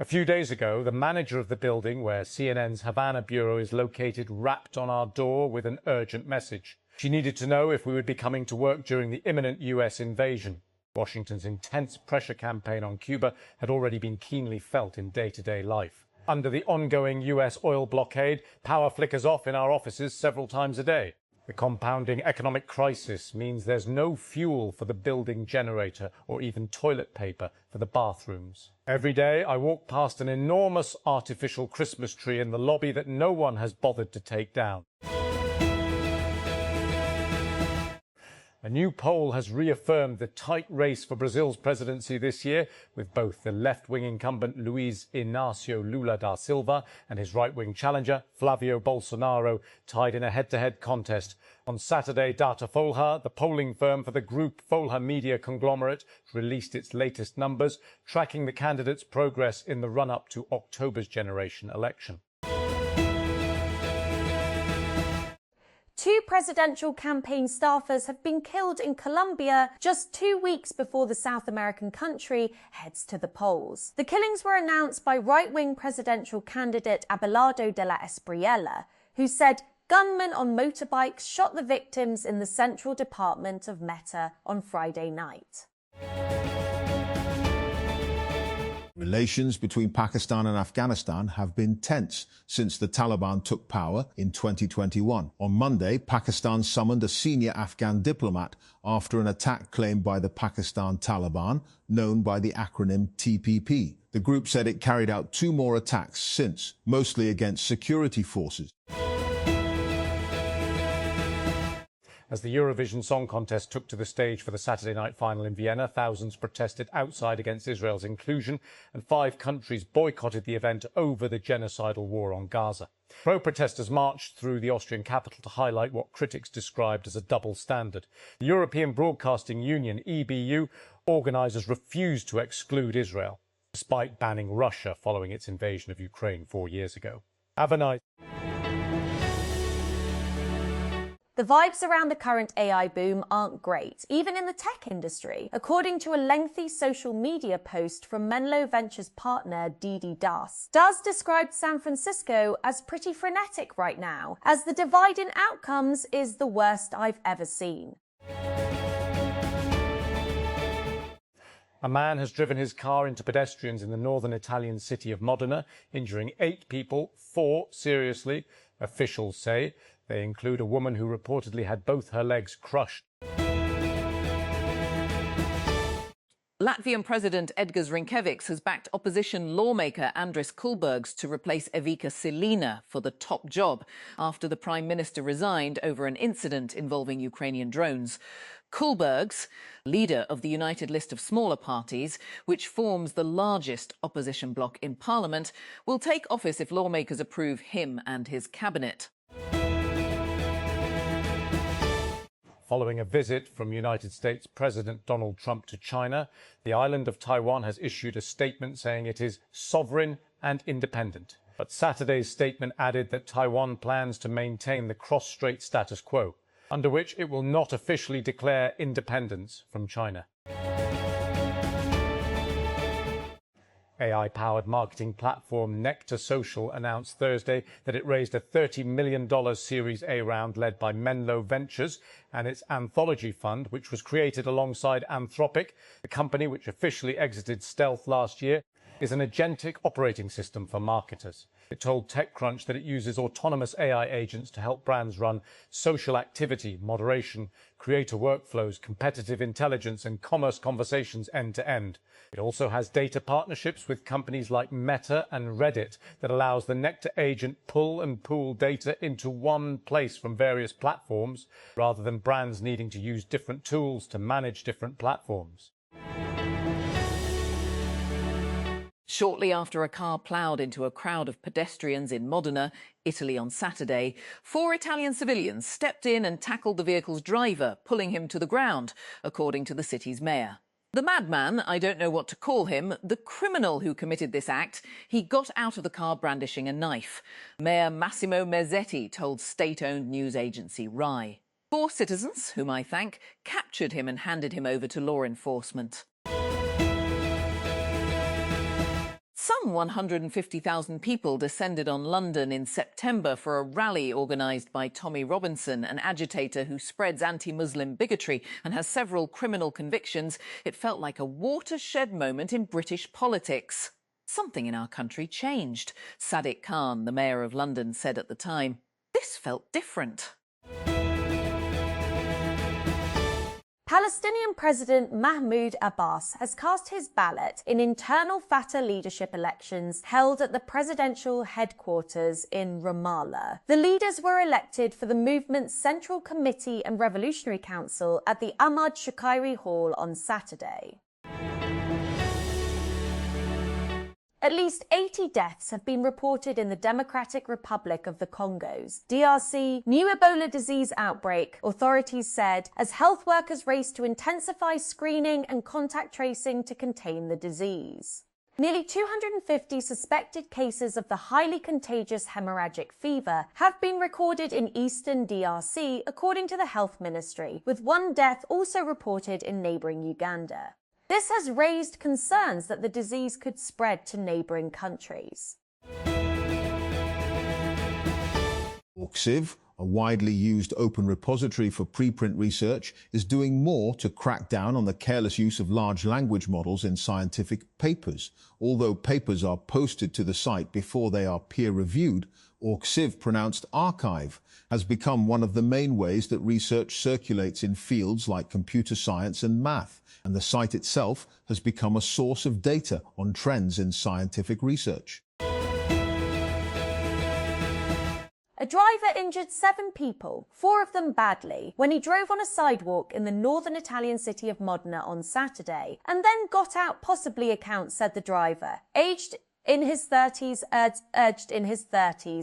A few days ago, the manager of the building where CNN's Havana bureau is located rapped on our door with an urgent message. She needed to know if we would be coming to work during the imminent US invasion. Washington's intense pressure campaign on Cuba had already been keenly felt in day-to-day life. Under the ongoing US oil blockade, power flickers off in our offices several times a day. The compounding economic crisis means there's no fuel for the building generator or even toilet paper for the bathrooms. Every day I walk past an enormous artificial Christmas tree in the lobby that no one has bothered to take down. A new poll has reaffirmed the tight race for Brazil's presidency this year, with both the left-wing incumbent Luiz Inácio Lula da Silva and his right-wing challenger Flavio Bolsonaro tied in a head-to-head contest. On Saturday, Datafolha, the polling firm for the group Folha media conglomerate, released its latest numbers, tracking the candidates' progress in the run-up to October's generation election. Two presidential campaign staffers have been killed in Colombia just 2 weeks before the South American country heads to the polls. The killings were announced by right-wing presidential candidate Abelardo de la Espriella, who said gunmen on motorbikes shot the victims in the central department of Meta on Friday night. Relations between Pakistan and Afghanistan have been tense since the Taliban took power in 2021. On Monday, Pakistan summoned a senior Afghan diplomat after an attack claimed by the Pakistan Taliban, known by the acronym TPP. The group said it carried out 2 more attacks since, mostly against security forces. As the Eurovision Song Contest took to the stage for the Saturday night final in Vienna, thousands protested outside against Israel's inclusion, and 5 countries boycotted the event over the genocidal war on Gaza. Pro-protesters marched through the Austrian capital to highlight what critics described as a double standard. The European Broadcasting Union, EBU, organisers refused to exclude Israel, despite banning Russia following its invasion of Ukraine 4 years ago. Have a nice... The vibes around the current AI boom aren't great, even in the tech industry. According to a lengthy social media post from Menlo Ventures partner Didi Das described San Francisco as pretty frenetic right now, as the divide in outcomes is the worst I've ever seen. A man has driven his car into pedestrians in the northern Italian city of Modena, injuring 8 people, 4 seriously, officials say. They include a woman who reportedly had both her legs crushed. Latvian President Edgars Rinkēvičs has backed opposition lawmaker Andris Kulbergs to replace Evika Silina for the top job after the Prime Minister resigned over an incident involving Ukrainian drones. Kulbergs, leader of the United List of Smaller Parties, which forms the largest opposition bloc in Parliament, will take office if lawmakers approve him and his cabinet. Following a visit from United States President Donald Trump to China, the island of Taiwan has issued a statement saying it is sovereign and independent. But Saturday's statement added that Taiwan plans to maintain the cross-strait status quo, under which it will not officially declare independence from China. AI-powered marketing platform Nectar Social announced Thursday that it raised a $30 million Series A round led by Menlo Ventures and its Anthology Fund, which was created alongside Anthropic. The company, which officially exited stealth last year, is an agentic operating system for marketers. It told TechCrunch that it uses autonomous AI agents to help brands run social activity, moderation, creator workflows, competitive intelligence, and commerce conversations end-to-end. It also has data partnerships with companies like Meta and Reddit that allows the Nectar agent pull and pool data into one place from various platforms, rather than brands needing to use different tools to manage different platforms. Shortly after a car ploughed into a crowd of pedestrians in Modena, Italy on Saturday, 4 Italian civilians stepped in and tackled the vehicle's driver, pulling him to the ground, according to the city's mayor. The madman, I don't know what to call him, the criminal who committed this act, he got out of the car brandishing a knife. Mayor Massimo Mezzetti told state-owned news agency RAI. 4 citizens, whom I thank, captured him and handed him over to law enforcement. Some 150,000 people descended on London in September for a rally organised by Tommy Robinson, an agitator who spreads anti-Muslim bigotry and has several criminal convictions. It felt like a watershed moment in British politics. Something in our country changed, Sadiq Khan, the mayor of London, said at the time. This felt different. Palestinian President Mahmoud Abbas has cast his ballot in internal Fatah leadership elections held at the presidential headquarters in Ramallah. The leaders were elected for the movement's Central Committee and Revolutionary Council at the Ahmad Shukayri Hall on Saturday. At least 80 deaths have been reported in the Democratic Republic of the Congos, DRC, new Ebola disease outbreak, authorities said, as health workers race to intensify screening and contact tracing to contain the disease. Nearly 250 suspected cases of the highly contagious hemorrhagic fever have been recorded in eastern DRC, according to the Health Ministry, with one death also reported in neighbouring Uganda. This has raised concerns that the disease could spread to neighbouring countries. Orgsiv, a widely used open repository for preprint research, is doing more to crack down on the careless use of large language models in scientific papers. Although papers are posted to the site before they are peer-reviewed, Orgsiv, pronounced archive, has become one of the main ways that research circulates in fields like computer science and math, and the site itself has become a source of data on trends in scientific research. A driver injured 7 people, 4 of them badly, when he drove on a sidewalk in the northern Italian city of Modena on Saturday, and then got out, possibly, accounts said the driver, urged in his 30s,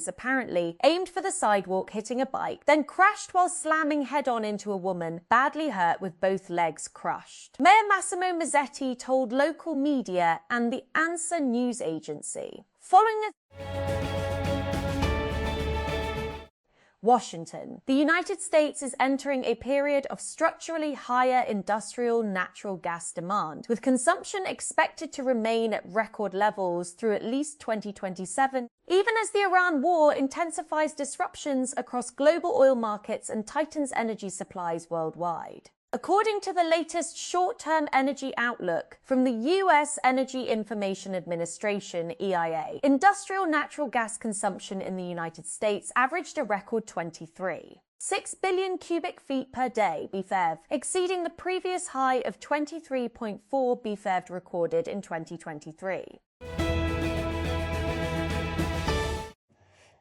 apparently aimed for the sidewalk, hitting a bike, then crashed while slamming head-on into a woman, badly hurt with both legs crushed. Mayor Massimo Mazzetti told local media and the ANSA news agency. Following Washington. The United States is entering a period of structurally higher industrial natural gas demand, with consumption expected to remain at record levels through at least 2027, even as the Iran war intensifies disruptions across global oil markets and tightens energy supplies worldwide. According to the latest short-term energy outlook from the U.S. Energy Information Administration, EIA, industrial natural gas consumption in the United States averaged a record 6 billion cubic feet per day, BFEV, exceeding the previous high of 23.4 BFEV recorded in 2023.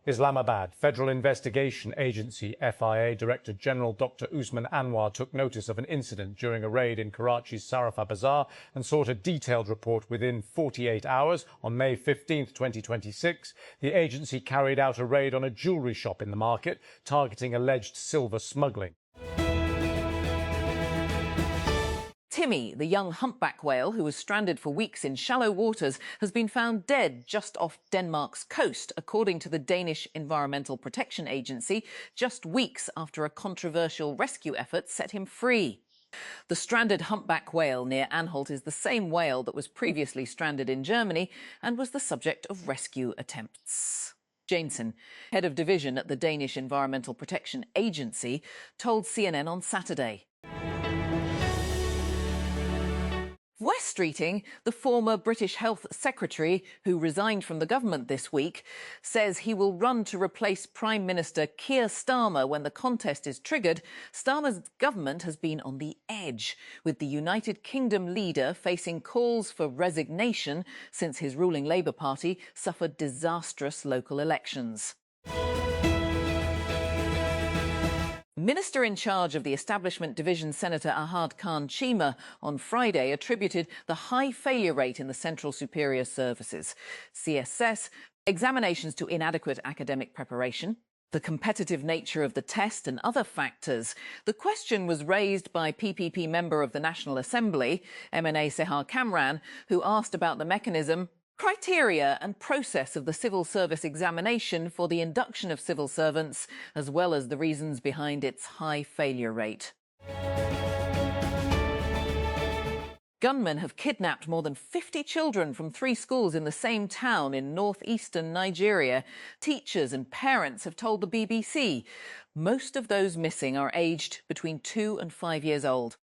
Islamabad. Federal Investigation Agency FIA Director General Dr. Usman Anwar took notice of an incident during a raid in Karachi's Sarafa Bazaar and sought a detailed report within 48 hours. On May 15, 2026, the agency carried out a raid on a jewellery shop in the market, targeting alleged silver smuggling. Timmy, the young humpback whale who was stranded for weeks in shallow waters, has been found dead just off Denmark's coast, according to the Danish Environmental Protection Agency, just weeks after a controversial rescue effort set him free. The stranded humpback whale near Anholt is the same whale that was previously stranded in Germany and was the subject of rescue attempts. Jansen, head of division at the Danish Environmental Protection Agency, told CNN on Saturday. Wes Streeting, the former British Health Secretary who resigned from the government this week, says he will run to replace Prime Minister Keir Starmer when the contest is triggered. Starmer's government has been on the edge, with the United Kingdom leader facing calls for resignation since his ruling Labour Party suffered disastrous local elections. Minister in charge of the Establishment Division, Senator Ahad Khan Chima, on Friday attributed the high failure rate in the Central Superior Services, CSS, examinations to inadequate academic preparation, the competitive nature of the test and other factors. The question was raised by PPP member of the National Assembly, MNA Sehar Kamran, who asked about the mechanism, criteria and process of the civil service examination for the induction of civil servants, as well as the reasons behind its high failure rate. Gunmen have kidnapped more than 50 children from 3 schools in the same town in northeastern Nigeria. Teachers and parents have told the BBC. Most of those missing are aged between 2 and 5 years old.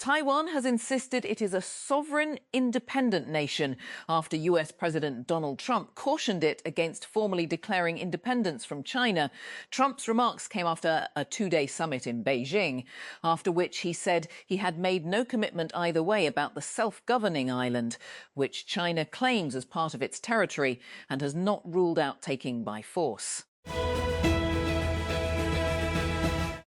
Taiwan has insisted it is a sovereign, independent nation after US President Donald Trump cautioned it against formally declaring independence from China. Trump's remarks came after a 2-day summit in Beijing, after which he said he had made no commitment either way about the self-governing island, which China claims as part of its territory and has not ruled out taking by force.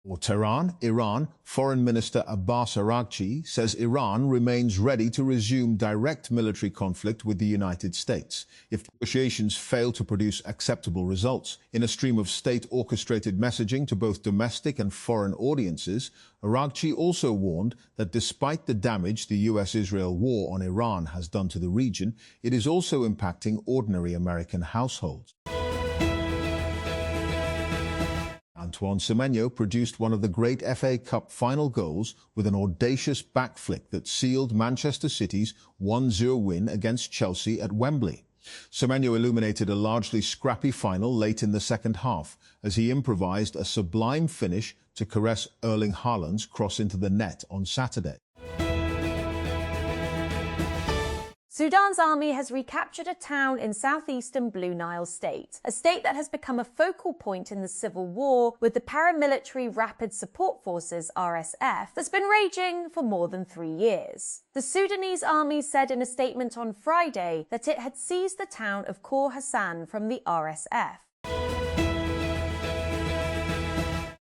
Or Tehran, Iran, Foreign Minister Abbas Araghchi says Iran remains ready to resume direct military conflict with the United States if negotiations fail to produce acceptable results. In a stream of state-orchestrated messaging to both domestic and foreign audiences, Araghchi also warned that despite the damage the US-Israel war on Iran has done to the region, it is also impacting ordinary American households. Antoine Semenyo produced one of the great FA Cup final goals with an audacious back flick that sealed Manchester City's 1-0 win against Chelsea at Wembley. Semenyo illuminated a largely scrappy final late in the second half as he improvised a sublime finish to caress Erling Haaland's cross into the net on Saturday. Sudan's army has recaptured a town in southeastern Blue Nile state, a state that has become a focal point in the civil war with the paramilitary Rapid Support Forces (RSF) that's been raging for more than 3 years. The Sudanese army said in a statement on Friday that it had seized the town of Khor Hassan from the RSF.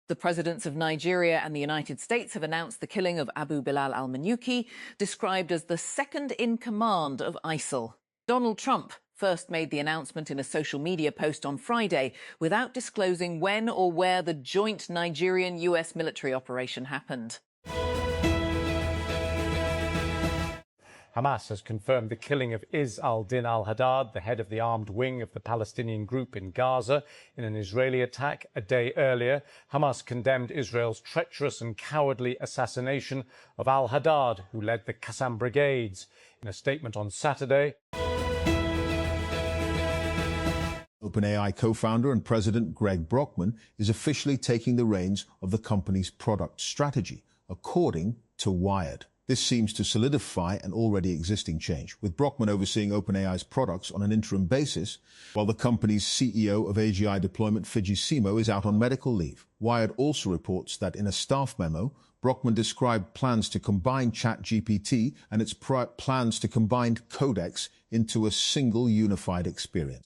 The presidents of Nigeria and the United States have announced the killing of Abu Bilal al-Manuki, described as the second-in-command of ISIL. Donald Trump first made the announcement in a social media post on Friday without disclosing when or where the joint Nigerian-US military operation happened. Hamas has confirmed the killing of Izz al-Din al-Haddad, the head of the armed wing of the Palestinian group in Gaza, in an Israeli attack a day earlier. Hamas condemned Israel's treacherous and cowardly assassination of al-Haddad, who led the Qassam brigades. In a statement on Saturday, OpenAI co-founder and president Greg Brockman is officially taking the reins of the company's product strategy, according to Wired. This seems to solidify an already existing change, with Brockman overseeing OpenAI's products on an interim basis, while the company's CEO of AGI deployment, Fiji Simo, is out on medical leave. Wired also reports that in a staff memo, Brockman described plans to combine ChatGPT and its plans to combine Codex into a single unified experience.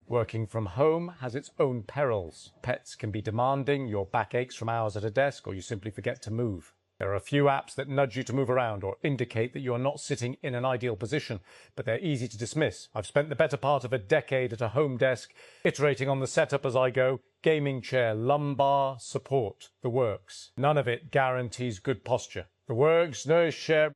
working from home has its own perils. Pets can be demanding, your back aches from hours at a desk, or you simply forget to move. There are a few apps that nudge you to move around or indicate that you are not sitting in an ideal position, but they're easy to dismiss. I've spent the better part of a decade at a home desk, iterating on the setup as I go. Gaming chair, lumbar support, the works. None of it guarantees good posture. The works, no share.